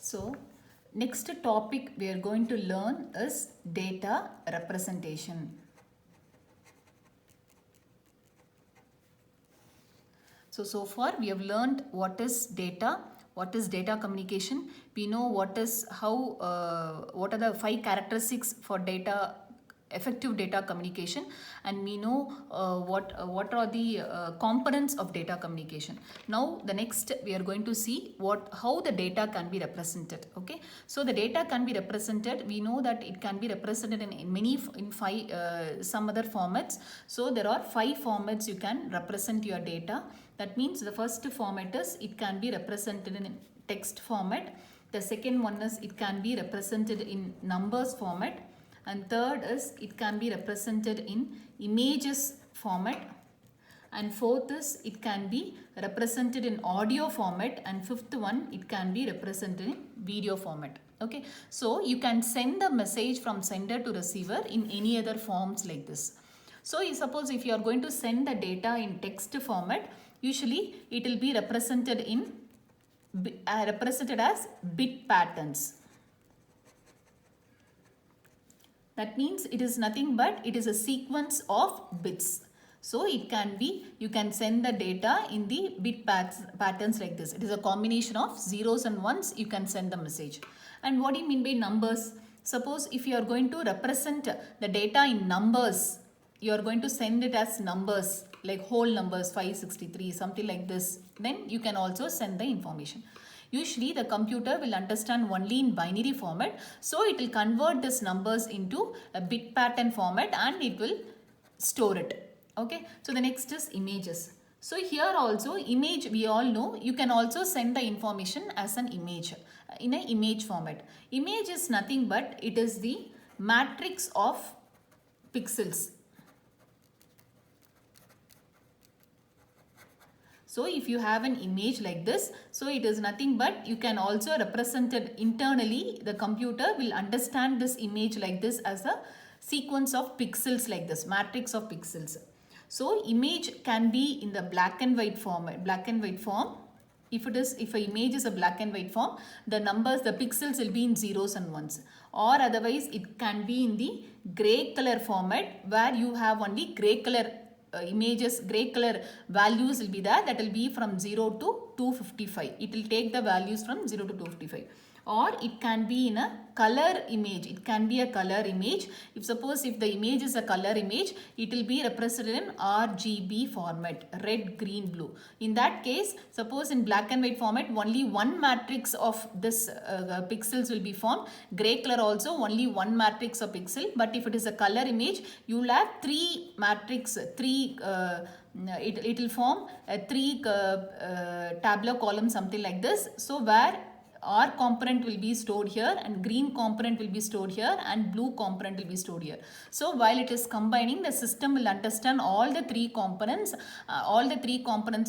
So next topic we are going to learn is data representation. So far we have learned what is data communication. We know what are the 5 characteristics for effective data communication, and we know what are the components of data communication. Now the next we are going to see how the data can be represented. Okay, so the data can be represented. We know that it can be represented in five some other formats. So there are 5 formats you can represent your data. That means the first format is it can be represented in text format. The second one is it can be represented in numbers format. And third is it can be represented in images format. And fourth is it can be represented in audio format. And fifth one, it can be represented in video format. Okay, so you can send the message from sender to receiver in any other forms like this. So suppose if you are going to send the data in text format, usually it will be represented as bit patterns. That means it is nothing but it is a sequence of bits. So it can be, you can send the data in the bit patterns like this. It is a combination of zeros and ones. You can send the message. And what do you mean by numbers? Suppose if you are going to represent the data in numbers, you are going to send it as numbers, like whole numbers, 563, something like this. Then you can also send the information. Usually the computer will understand only in binary format. So it will convert these numbers into a bit pattern format and it will store it. Okay. So the next is images. So here also image, we all know you can also send the information as an image in an image format. Image is nothing but it is the matrix of pixels. So if you have an image like this, so it is nothing but you can also represent it internally. The computer will understand this image like this as a sequence of pixels like this, matrix of pixels. So image can be in the black and white form. If an image is a black and white form, the pixels will be in zeros and ones. Or otherwise it can be in the gray color format where you have only gray color images, gray color values will be there. That will be from 0 to 255. It will take the values from 0 to 255. Or it can be in a color image. It can be a color image. If the image is a color image, it will be represented in RGB format, red, green, blue. In that case, suppose in black and white format, only one matrix of this pixels will be formed. Gray color also only one matrix of pixel. But if it is a color image, you will have three matrix, it will form a 3 tabular column, something like this. So where R component will be stored here and green component will be stored here and blue component will be stored here. So while it is combining, the system will understand all the 3 components,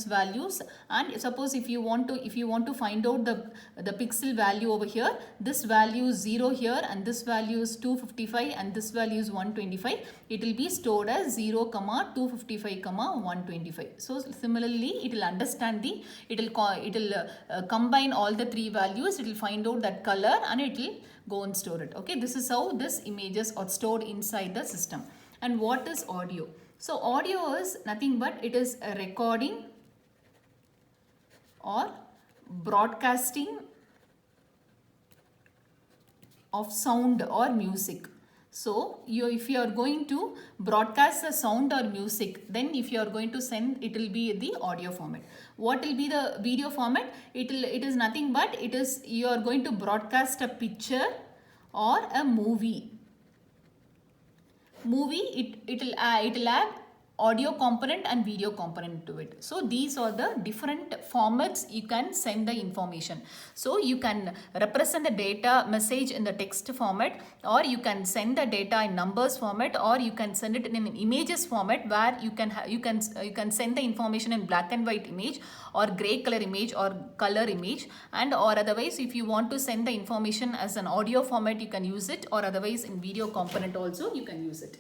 values. And suppose if you want to find out the pixel value over here, this value is 0 here and this value is 255 and this value is 125. It will be stored as 0, 255, 125. So similarly, it will understand combine all the 3 values. It will find out that color and it will go and store it. Okay, this is how these images are stored inside the system. And what is audio? So audio is nothing but it is a recording or broadcasting of sound or music. So if you are going to broadcast the sound or music, then if you are going to send, it will be the audio format. What will be the video format? It is nothing but you are going to broadcast a picture or a movie. It will have audio component and video component to it. So these are the different formats you can send the information. So you can represent the data message in the text format, or you can send the data in numbers format, or you can send it in an images format where you can send the information in black and white image or gray color image or color image. And or otherwise if you want to send the information as an audio format, you can use it, or otherwise in video component also you can use it.